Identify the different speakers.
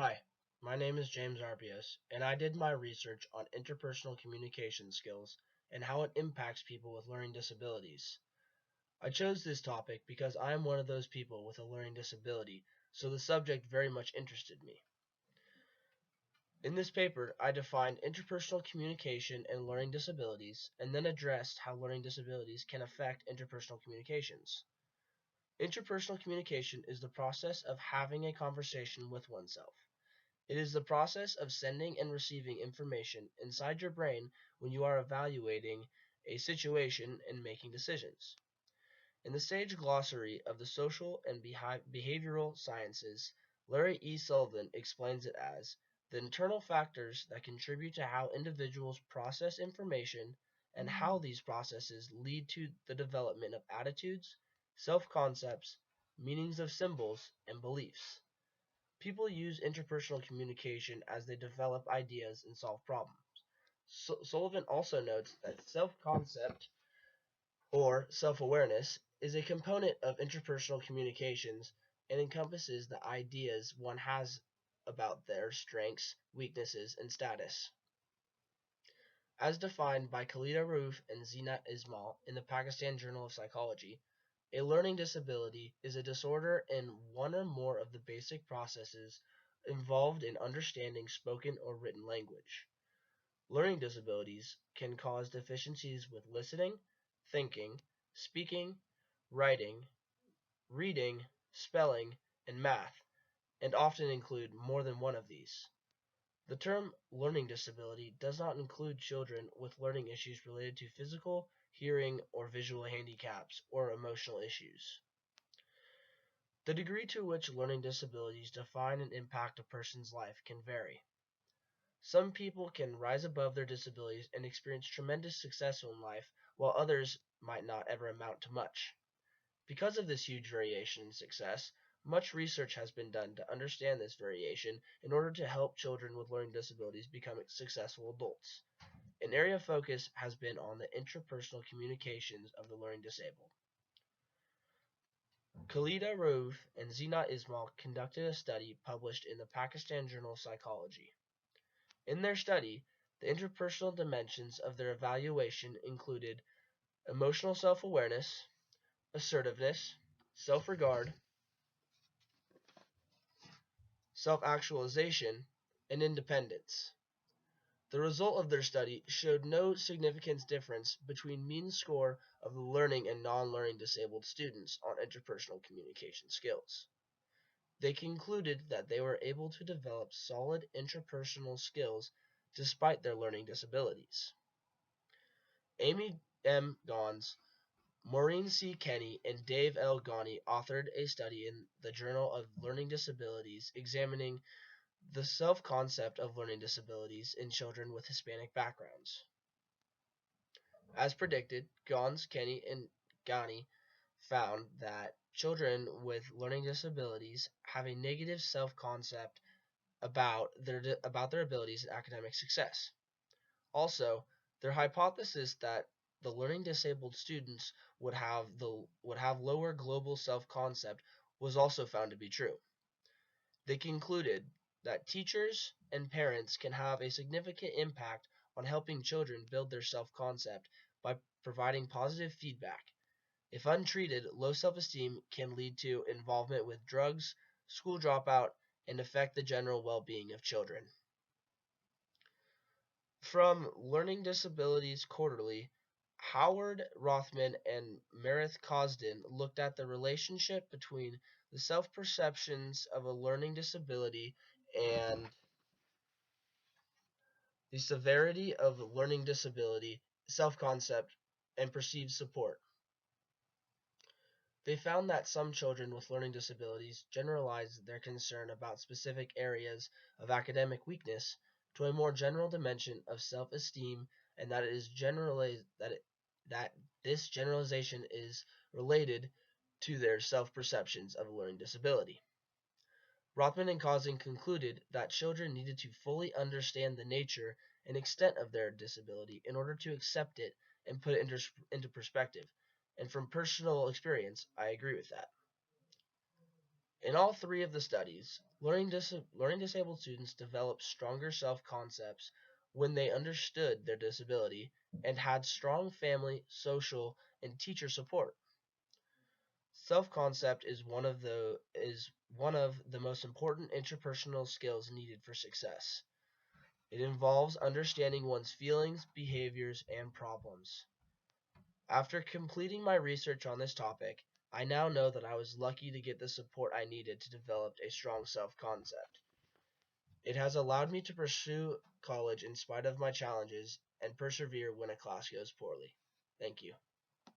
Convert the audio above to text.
Speaker 1: Hi, my name is James Arbios, and I did my research on interpersonal communication skills and how it impacts people with learning disabilities. I chose this topic because I am one of those people with a learning disability, so the subject very much interested me. In this paper, I defined interpersonal communication and learning disabilities, and then addressed how learning disabilities can affect interpersonal communications. Interpersonal communication is the process of having a conversation with oneself. It is the process of sending and receiving information inside your brain when you are evaluating a situation and making decisions. In the Sage Glossary of the Social and Behavioral Sciences, Larry E. Sullivan explains it as the internal factors that contribute to how individuals process information and how these processes lead to the development of attitudes, self-concepts, meanings of symbols, and beliefs. People use interpersonal communication as they develop ideas and solve problems. Sullivan also notes that self-concept or self-awareness is a component of interpersonal communications and encompasses the ideas one has about their strengths, weaknesses, and status. As defined by Khalida Rauf and Zina Ismail in the Pakistan Journal of Psychology, a learning disability is a disorder in one or more of the basic processes involved in understanding spoken or written language. Learning disabilities can cause deficiencies with listening, thinking, speaking, writing, reading, spelling, and math, and often include more than one of these. The term learning disability does not include children with learning issues related to physical, hearing, or visual handicaps, or emotional issues. The degree to which learning disabilities define and impact a person's life can vary. Some people can rise above their disabilities and experience tremendous success in life, while others might not ever amount to much. Because of this huge variation in success, much research has been done to understand this variation in order to help children with learning disabilities become successful adults. An area of focus has been on the interpersonal communications of the learning disabled. Khalida Rauf and Zina Ismail conducted a study published in the Pakistan Journal of Psychology. In their study, the interpersonal dimensions of their evaluation included emotional self-awareness, assertiveness, self-regard, self-actualization, and independence. The result of their study showed no significant difference between mean score of the learning and non-learning disabled students on interpersonal communication skills. They concluded that they were able to develop solid interpersonal skills despite their learning disabilities. Amy M. Gons, Maureen C. Kenny, and Dave L. Ghani authored a study in the Journal of Learning Disabilities examining the self-concept of learning disabilities in children with Hispanic backgrounds. As predicted, Gons, Kenny, and Ghani found that children with learning disabilities have a negative self-concept about their abilities and academic success. Also, their hypothesis that the learning disabled students would have lower global self-concept was also found to be true. They concluded that teachers and parents can have a significant impact on helping children build their self-concept by providing positive feedback. If untreated, low self-esteem can lead to involvement with drugs, school dropout, and affect the general well-being of children. From Learning Disabilities Quarterly, Howard Rothman and Meredith Cosden looked at the relationship between the self-perceptions of a learning disability and the severity of learning disability, self-concept, and perceived support. They found that some children with learning disabilities generalized their concern about specific areas of academic weakness to a more general dimension of self-esteem, and that this generalization is related to their self-perceptions of a learning disability. Rothman and Cosden concluded that children needed to fully understand the nature and extent of their disability in order to accept it and put it into perspective. And from personal experience, I agree with that. In all three of the studies, learning disabled students developed stronger self-concepts when they understood their disability and had strong family, social, and teacher support. Self-concept is one of the most important interpersonal skills needed for success. It involves understanding one's feelings, behaviors, and problems. After completing my research on this topic, I now know that I was lucky to get the support I needed to develop a strong self-concept. It has allowed me to pursue college in spite of my challenges and persevere when a class goes poorly. Thank you.